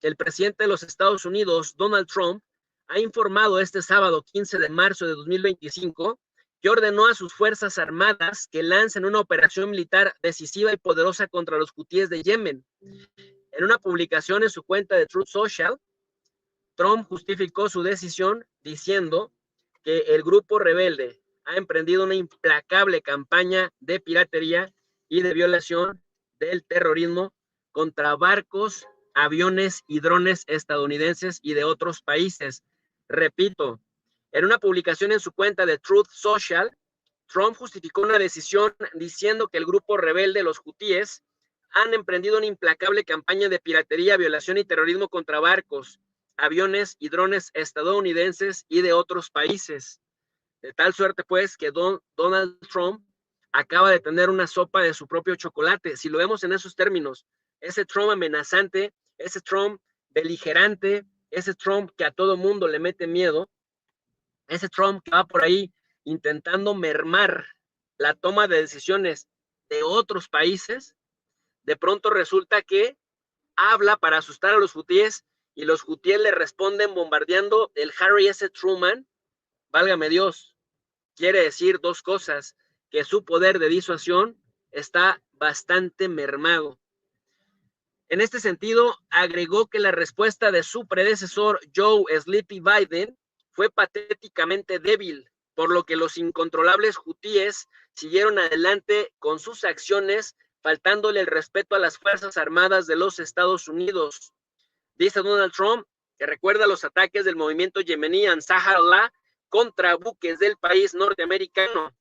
El presidente de los Estados Unidos, Donald Trump, ha informado este sábado 15 de marzo de 2025 que ordenó a sus Fuerzas Armadas que lancen una operación militar decisiva y poderosa contra los hutíes de Yemen. En una publicación en su cuenta de Truth Social, Trump justificó su decisión diciendo que el grupo rebelde ha emprendido una implacable campaña de piratería y de violación del terrorismo contra barcos, aviones y drones estadounidenses y de otros países. Repito, en una publicación en su cuenta de Truth Social, Trump justificó una decisión diciendo que el grupo rebelde, los hutíes, han emprendido una implacable campaña de piratería, violación y terrorismo contra barcos, aviones y drones estadounidenses y de otros países. De tal suerte, pues, que Donald Trump acaba de tener una sopa de su propio chocolate. Si lo vemos en esos términos, ese Trump amenazante, ese Trump beligerante, ese Trump que a todo mundo le mete miedo, ese Trump que va por ahí intentando mermar la toma de decisiones de otros países, de pronto resulta que habla para asustar a los hutíes y los hutíes le responden bombardeando el Harry S. Truman. Válgame Dios, quiere decir dos cosas: que su poder de disuasión está bastante mermado. En este sentido, agregó que la respuesta de su predecesor, Joe Sleepy Biden, fue patéticamente débil, por lo que los incontrolables hutíes siguieron adelante con sus acciones, faltándole el respeto a las Fuerzas Armadas de los Estados Unidos. Dice Donald Trump que recuerda los ataques del movimiento yemení Ansar Allah contra buques del país norteamericano.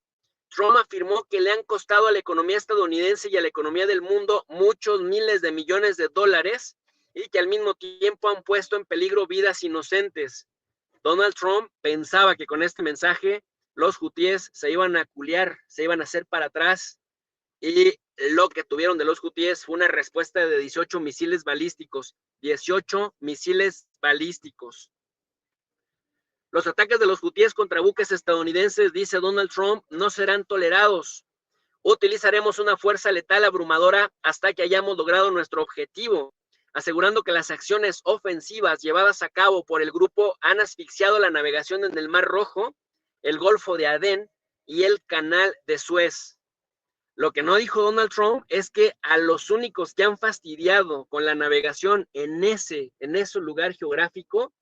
Trump afirmó que le han costado a la economía estadounidense y a la economía del mundo muchos miles de millones de dólares y que al mismo tiempo han puesto en peligro vidas inocentes. Donald Trump pensaba que con este mensaje los hutíes se iban a culiar, se iban a hacer para atrás, y lo que tuvieron de los hutíes fue una respuesta de 18 misiles balísticos. 18 misiles balísticos. Los ataques de los hutíes contra buques estadounidenses, dice Donald Trump, no serán tolerados. Utilizaremos una fuerza letal abrumadora hasta que hayamos logrado nuestro objetivo, asegurando que las acciones ofensivas llevadas a cabo por el grupo han asfixiado la navegación en el Mar Rojo, el Golfo de Adén y el Canal de Suez. Lo que no dijo Donald Trump es que a los únicos que han fastidiado con la navegación en ese lugar geográfico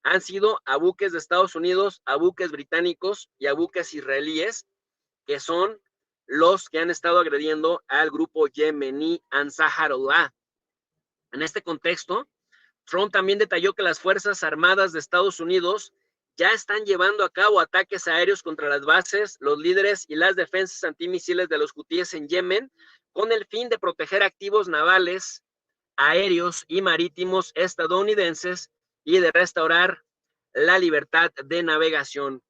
han sido a buques de Estados Unidos, a buques británicos y a buques israelíes, que son los que han estado agrediendo al grupo yemení Ansar Allah. En este contexto, Trump también detalló que las Fuerzas Armadas de Estados Unidos ya están llevando a cabo ataques aéreos contra las bases, los líderes y las defensas antimisiles de los hutíes en Yemen, con el fin de proteger activos navales, aéreos y marítimos estadounidenses y de restaurar la libertad de navegación.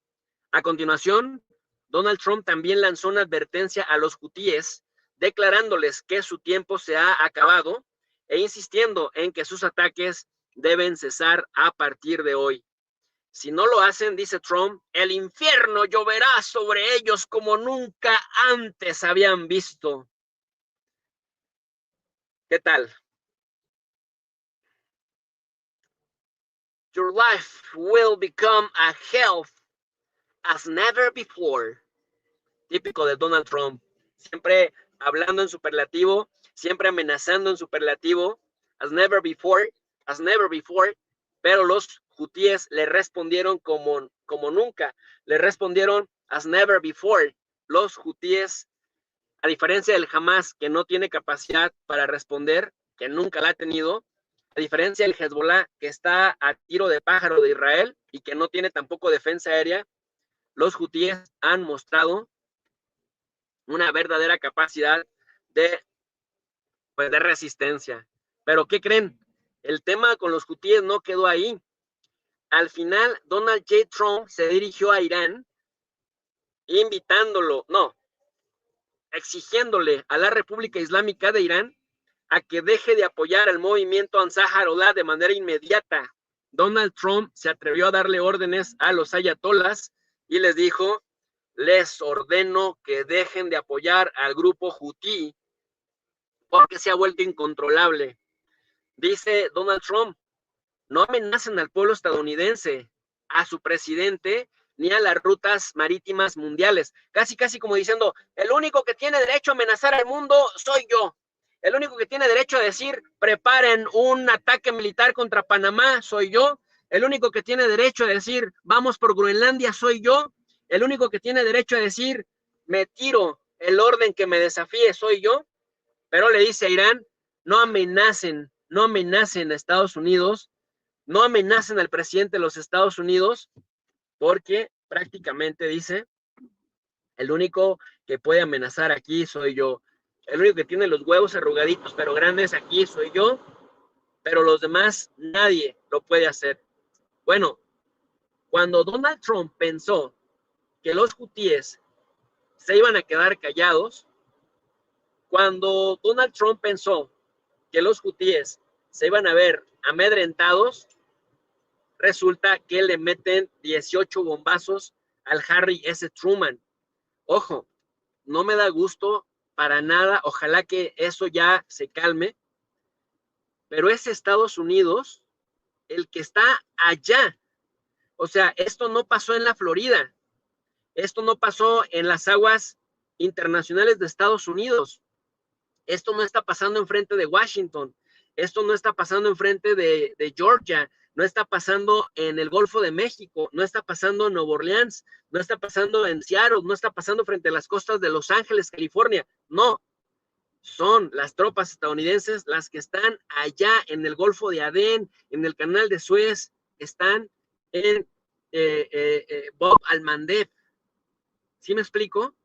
A continuación, Donald Trump también lanzó una advertencia a los hutíes, declarándoles que su tiempo se ha acabado e insistiendo en que sus ataques deben cesar a partir de hoy. Si no lo hacen, dice Trump, el infierno lloverá sobre ellos como nunca antes habían visto. ¿Qué tal? Your life will become a hell as never before. Típico de Donald Trump. Siempre hablando en superlativo, siempre amenazando en superlativo. As never before, pero los hutíes le respondieron como nunca. Le respondieron as never before. Los hutíes, a diferencia del Hamas, que no tiene capacidad para responder, que nunca la ha tenido, a diferencia del Hezbollah, que está a tiro de pájaro de Israel y que no tiene tampoco defensa aérea, los hutíes han mostrado una verdadera capacidad de resistencia. Pero ¿qué creen? El tema con los hutíes no quedó ahí. Al final, Donald J. Trump se dirigió a Irán exigiéndole a la República Islámica de Irán a que deje de apoyar al movimiento Ansar Allah de manera inmediata. Donald Trump se atrevió a darle órdenes a los ayatolás y les dijo: les ordeno que dejen de apoyar al grupo hutí porque se ha vuelto incontrolable. Dice Donald Trump no amenacen al pueblo estadounidense, a su presidente, ni a las rutas marítimas mundiales. Casi, casi como diciendo, el único que tiene derecho a amenazar al mundo soy yo. El único que tiene derecho a decir, preparen un ataque militar contra Panamá, soy yo. El único que tiene derecho a decir, vamos por Groenlandia, soy yo. El único que tiene derecho a decir, me tiro el orden que me desafíe, soy yo. Pero le dice a Irán, no amenacen a Estados Unidos, no amenacen al presidente de los Estados Unidos, porque prácticamente dice, el único que puede amenazar aquí soy yo. El único que tiene los huevos arrugaditos pero grandes aquí soy yo, pero los demás nadie lo puede hacer. Bueno, cuando Donald Trump pensó que los hutíes se iban a quedar callados, cuando Donald Trump pensó que los hutíes se iban a ver amedrentados, resulta que le meten 18 bombazos al Harry S. Truman. Ojo, no me da gusto para nada, ojalá que eso ya se calme, pero es Estados Unidos el que está allá. O sea, esto no pasó en la Florida, esto no pasó en las aguas internacionales de Estados Unidos, esto no está pasando enfrente de Washington, esto no está pasando enfrente de Georgia, no está pasando en el Golfo de México, no está pasando en Nueva Orleans, no está pasando en Seattle, no está pasando frente a las costas de Los Ángeles, California, no. Son las tropas estadounidenses las que están allá en el Golfo de Adén, en el Canal de Suez, están en Bab al-Mandeb. ¿Sí me explico?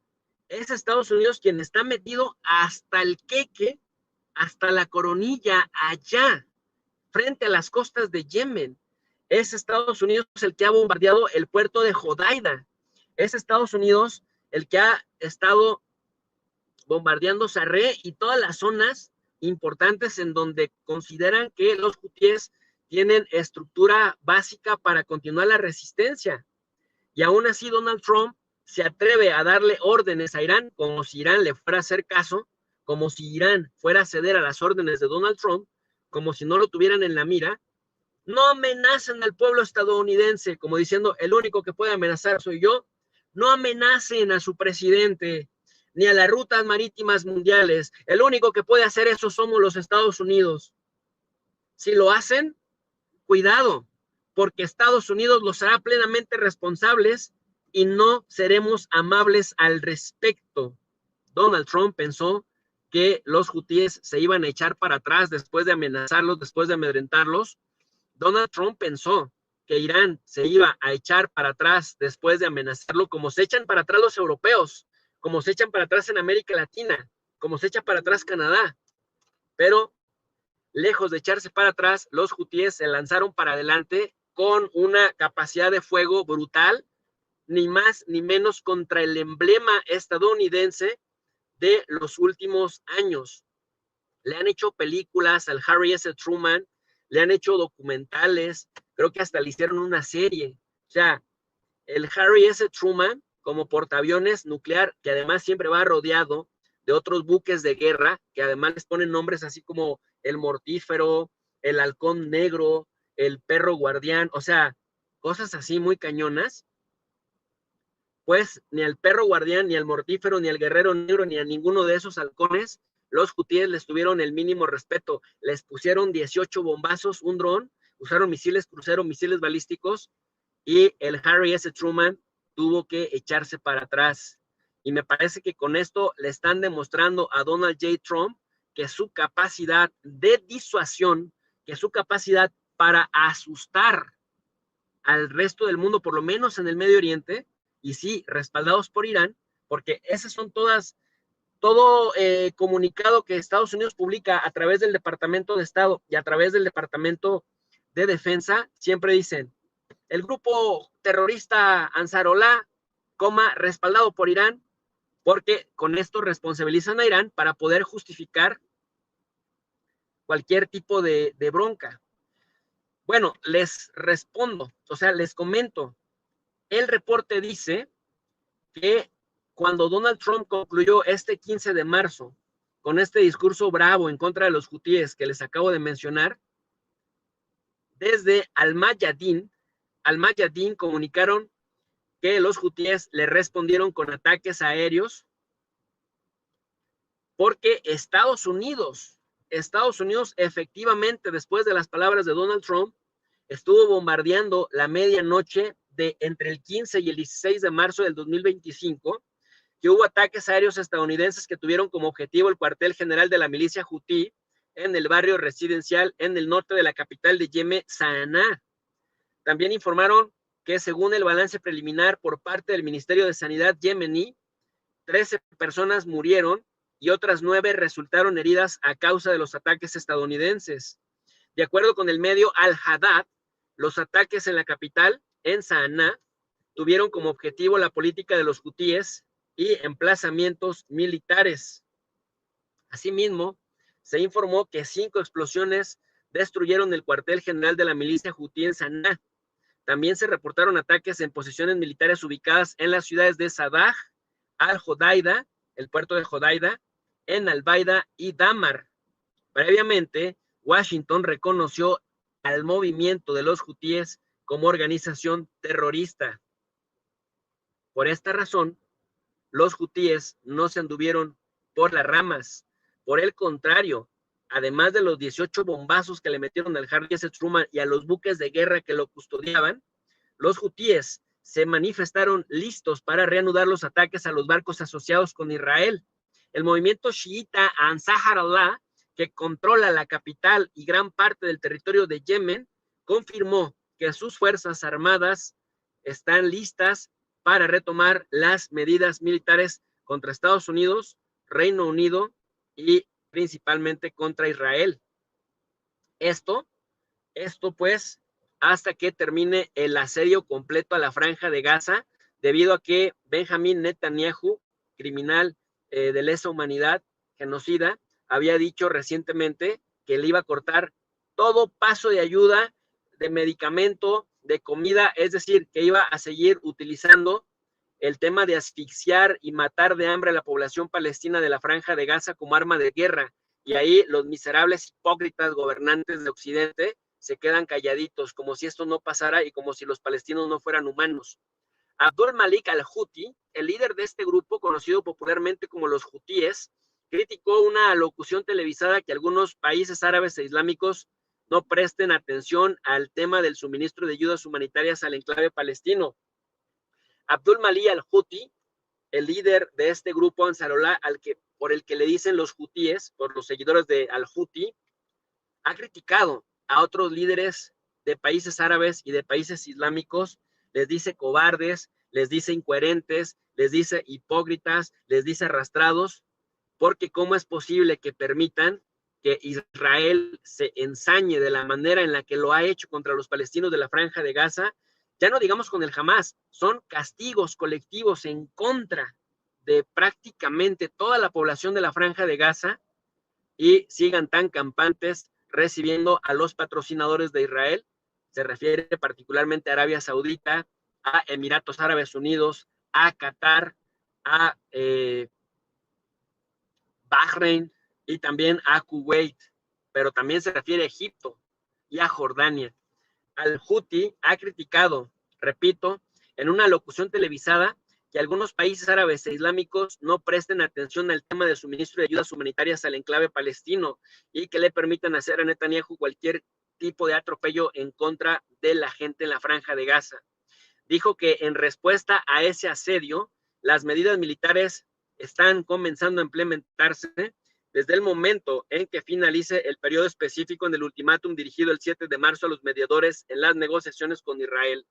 Es Estados Unidos quien está metido hasta el queque, hasta la coronilla allá, frente a las costas de Yemen. Es Estados Unidos el que ha bombardeado el puerto de Hodeida. Es Estados Unidos el que ha estado bombardeando Sarre y todas las zonas importantes en donde consideran que los hutíes tienen estructura básica para continuar la resistencia. Y aún así Donald Trump se atreve a darle órdenes a Irán como si Irán le fuera a hacer caso, como si Irán fuera a ceder a las órdenes de Donald Trump, como si no lo tuvieran en la mira. No amenacen al pueblo estadounidense, como diciendo, el único que puede amenazar soy yo. No amenacen a su presidente, ni a las rutas marítimas mundiales. El único que puede hacer eso somos los Estados Unidos. Si lo hacen, cuidado, porque Estados Unidos los hará plenamente responsables y no seremos amables al respecto. Donald Trump pensó que los hutíes se iban a echar para atrás después de amenazarlos, después de amedrentarlos. Donald Trump pensó que Irán se iba a echar para atrás después de amenazarlo, como se echan para atrás los europeos, como se echan para atrás en América Latina, como se echa para atrás Canadá. Pero lejos de echarse para atrás, los hutíes se lanzaron para adelante con una capacidad de fuego brutal, ni más ni menos contra el emblema estadounidense de los últimos años. Le han hecho películas al Harry S. Truman, le han hecho documentales, creo que hasta le hicieron una serie. O sea, el Harry S. Truman, como portaaviones nuclear, que además siempre va rodeado de otros buques de guerra, que además les ponen nombres así como el Mortífero, el Halcón Negro, el Perro Guardián, o sea, cosas así muy cañonas. Pues ni al Perro Guardián, ni al Mortífero, ni al Guerrero Negro, ni a ninguno de esos halcones, los hutíes les tuvieron el mínimo respeto. Les pusieron 18 bombazos, un dron, usaron misiles crucero, misiles balísticos, y el Harry S. Truman tuvo que echarse para atrás. Y me parece que con esto le están demostrando a Donald J. Trump que su capacidad de disuasión, que su capacidad para asustar al resto del mundo, por lo menos en el Medio Oriente, y sí, respaldados por Irán, porque esas son todas, todo comunicado que Estados Unidos publica a través del Departamento de Estado y a través del Departamento de Defensa, siempre dicen, el grupo terrorista Ansarollah, respaldado por Irán, porque con esto responsabilizan a Irán para poder justificar cualquier tipo de bronca. Bueno, les respondo, o sea, les comento. El reporte dice que cuando Donald Trump concluyó este 15 de marzo con este discurso bravo en contra de los hutíes que les acabo de mencionar, Desde Al-Mayadin comunicaron que los hutíes le respondieron con ataques aéreos porque Estados Unidos efectivamente, después de las palabras de Donald Trump, estuvo bombardeando la medianoche de entre el 15 y el 16 de marzo del 2025, que hubo ataques aéreos estadounidenses que tuvieron como objetivo el cuartel general de la milicia hutí en el barrio residencial en el norte de la capital de Yemen, Sanaa. También informaron que según el balance preliminar por parte del Ministerio de Sanidad yemení, 13 personas murieron y otras 9 resultaron heridas a causa de los ataques estadounidenses. De acuerdo con el medio Al-Hadad, los ataques en la capital, en Sanaa, tuvieron como objetivo la política de los hutíes y emplazamientos militares. Asimismo, se informó que 5 explosiones destruyeron el cuartel general de la milicia hutí en Sanaa. También se reportaron ataques en posiciones militares ubicadas en las ciudades de Sadah, Al-Hodaida, el puerto de Hodaida, en Al-Baida y Damar. Previamente, Washington reconoció al movimiento de los hutíes como organización terrorista. Por esta razón, los hutíes no se anduvieron por las ramas. Por el contrario, además de los 18 bombazos que le metieron al Harry S. Truman y a los buques de guerra que lo custodiaban, los hutíes se manifestaron listos para reanudar los ataques a los barcos asociados con Israel. El movimiento chiita Ansar Allah, que controla la capital y gran parte del territorio de Yemen, confirmó que sus fuerzas armadas están listas para retomar las medidas militares contra Estados Unidos, Reino Unido y principalmente contra Israel. Esto pues, hasta que termine el asedio completo a la Franja de Gaza, debido a que Benjamín Netanyahu, criminal de lesa humanidad, genocida, había dicho recientemente que le iba a cortar todo paso de ayuda, de medicamento, de comida, es decir, que iba a seguir utilizando el tema de asfixiar y matar de hambre a la población palestina de la Franja de Gaza como arma de guerra. Y ahí los miserables hipócritas gobernantes de Occidente se quedan calladitos, como si esto no pasara y como si los palestinos no fueran humanos. Abdul Malik al-Houthi, el líder de este grupo, conocido popularmente como los hutíes, criticó una locución televisada que algunos países árabes e islámicos no presten atención al tema del suministro de ayudas humanitarias al enclave palestino. Abdul Malik al-Houthi, el líder de este grupo Ansarullah, por el que le dicen los hutíes, por los seguidores de al-Houthi, ha criticado a otros líderes de países árabes y de países islámicos, les dice cobardes, les dice incoherentes, les dice hipócritas, les dice arrastrados, porque cómo es posible que permitan que Israel se ensañe de la manera en la que lo ha hecho contra los palestinos de la Franja de Gaza, ya no digamos con el Hamas, son castigos colectivos en contra de prácticamente toda la población de la Franja de Gaza, y sigan tan campantes recibiendo a los patrocinadores de Israel. Se refiere particularmente a Arabia Saudita, a Emiratos Árabes Unidos, a Qatar, a Bahrein y también a Kuwait, pero también se refiere a Egipto y a Jordania. Al-Houthi ha criticado, repito, en una locución televisada, que algunos países árabes e islámicos no presten atención al tema de suministro de ayudas humanitarias al enclave palestino y que le permitan hacer a Netanyahu cualquier tipo de atropello en contra de la gente en la Franja de Gaza. Dijo que en respuesta a ese asedio, las medidas militares están comenzando a implementarse desde el momento en que finalice el periodo específico en el ultimátum dirigido el 7 de marzo a los mediadores en las negociaciones con Israel.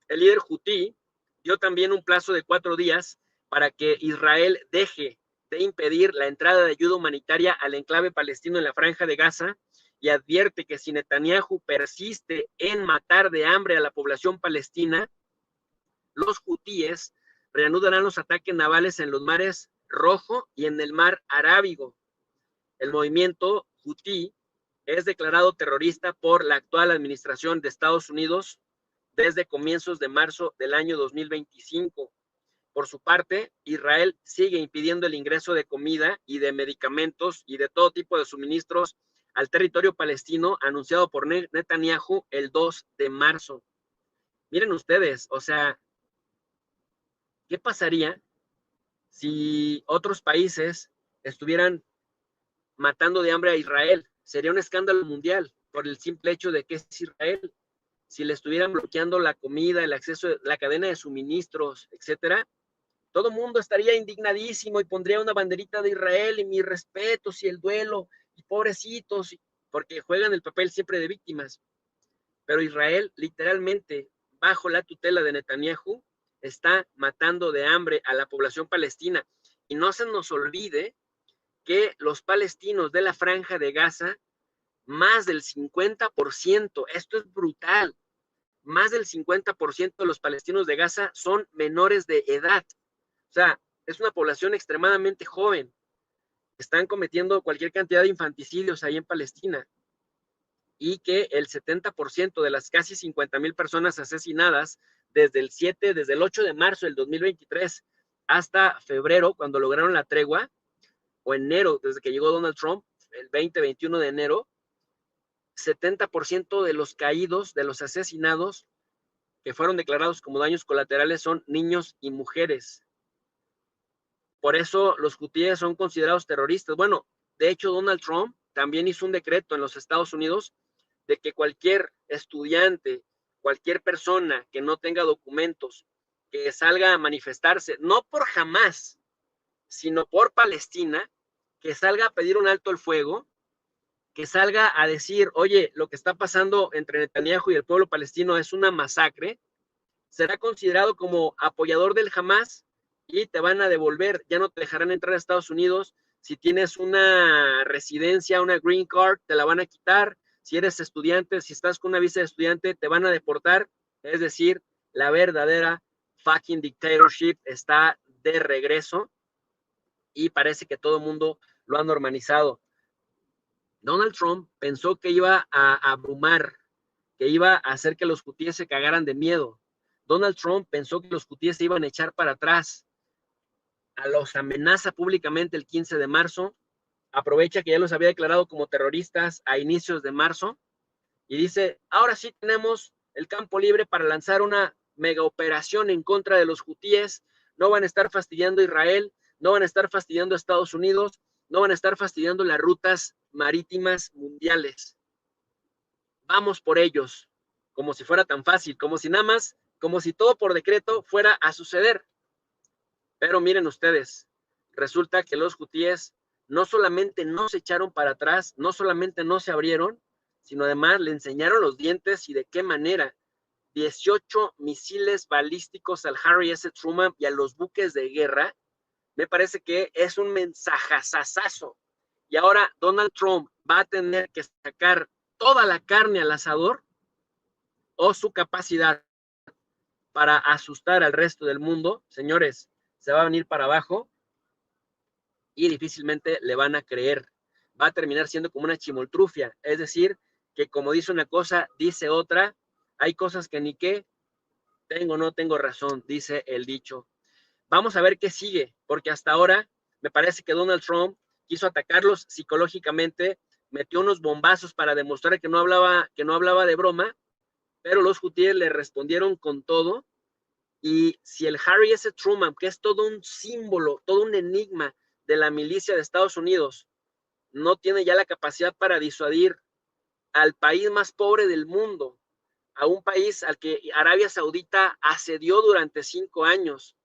El líder hutí dio también un plazo de 4 días para que Israel deje de impedir la entrada de ayuda humanitaria al enclave palestino en la Franja de Gaza y advierte que si Netanyahu persiste en matar de hambre a la población palestina, los hutíes reanudarán los ataques navales en los mares Rojo y en el mar Arábigo. El movimiento hutí es declarado terrorista por la actual administración de Estados Unidos desde comienzos de marzo del año 2025. Por su parte, Israel sigue impidiendo el ingreso de comida y de medicamentos y de todo tipo de suministros al territorio palestino anunciado por Netanyahu el 2 de marzo. Miren ustedes, o sea, ¿qué pasaría si otros países estuvieran matando de hambre a Israel? Sería un escándalo mundial por el simple hecho de que es Israel. Si le estuvieran bloqueando la comida, el acceso, la cadena de suministros, etcétera, todo el mundo estaría indignadísimo y pondría una banderita de Israel y mis respetos y el duelo y pobrecitos, porque juegan el papel siempre de víctimas. Pero Israel, literalmente, bajo la tutela de Netanyahu, está matando de hambre a la población palestina. Y no se nos olvide que los palestinos de la franja de Gaza, más del 50%, esto es brutal, más del 50% de los palestinos de Gaza son menores de edad. O sea, es una población extremadamente joven. Están cometiendo cualquier cantidad de infanticidios ahí en Palestina. Y que el 70% de las casi 50,000 personas asesinadas desde el 8 de marzo del 2023 hasta febrero, cuando lograron la tregua, o enero, desde que llegó Donald Trump, el 20-21 de enero, 70% de los caídos, de los asesinados que fueron declarados como daños colaterales son niños y mujeres. Por eso los hutíes son considerados terroristas. Bueno, de hecho, Donald Trump también hizo un decreto en los Estados Unidos de que cualquier estudiante, cualquier persona que no tenga documentos, que salga a manifestarse, no por Hamás, sino por Palestina, que salga a pedir un alto el fuego, que salga a decir, oye, lo que está pasando entre Netanyahu y el pueblo palestino es una masacre, será considerado como apoyador del Hamás y te van a devolver, ya no te dejarán entrar a Estados Unidos. Si tienes una residencia, una green card, te la van a quitar. Si eres estudiante, si estás con una visa de estudiante, te van a deportar. Es decir, la verdadera fucking dictatorship está de regreso y parece que todo el mundo lo ha normalizado. Donald Trump pensó que iba a abrumar, que iba a hacer que los hutíes se cagaran de miedo. Donald Trump pensó que los hutíes se iban a echar para atrás. A los amenaza públicamente el 15 de marzo, aprovecha que ya los había declarado como terroristas a inicios de marzo y dice, ahora sí tenemos el campo libre para lanzar una mega operación en contra de los hutíes, no van a estar fastidiando a Israel, no van a estar fastidiando a Estados Unidos, no van a estar fastidiando las rutas marítimas mundiales. Vamos por ellos, como si fuera tan fácil, como si nada más, como si todo por decreto fuera a suceder. Pero miren ustedes, resulta que los hutíes no solamente no se echaron para atrás, no solamente no se abrieron, sino además le enseñaron los dientes y de qué manera. 18 misiles balísticos al Harry S. Truman y a los buques de guerra, me parece que es un mensajazazazo. Y ahora Donald Trump va a tener que sacar toda la carne al asador o su capacidad para asustar al resto del mundo, señores, se va a venir para abajo y difícilmente le van a creer. Va a terminar siendo como una chimoltrufia, es decir, que como dice una cosa, dice otra, hay cosas que ni qué, tengo, no tengo razón, dice el dicho. Vamos a ver qué sigue, porque hasta ahora me parece que Donald Trump quiso atacarlos psicológicamente, metió unos bombazos para demostrar que no hablaba de broma, pero los hutíes le respondieron con todo. Y si el Harry S. Truman, que es todo un símbolo, todo un enigma de la milicia de Estados Unidos, no tiene ya la capacidad para disuadir al país más pobre del mundo, a un país al que Arabia Saudita asedió durante 5 años,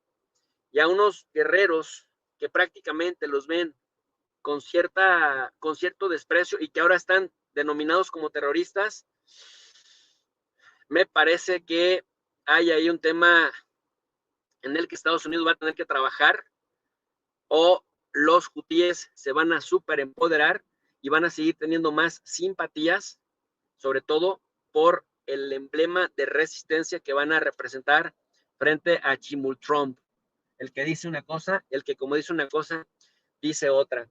y a unos guerreros que prácticamente los ven con cierto desprecio y que ahora están denominados como terroristas, me parece que hay ahí un tema en el que Estados Unidos va a tener que trabajar, o los hutíes se van a superempoderar y van a seguir teniendo más simpatías, sobre todo por el emblema de resistencia que van a representar frente a Chimul Trump, el que dice una cosa, el que como dice una cosa, dice otra.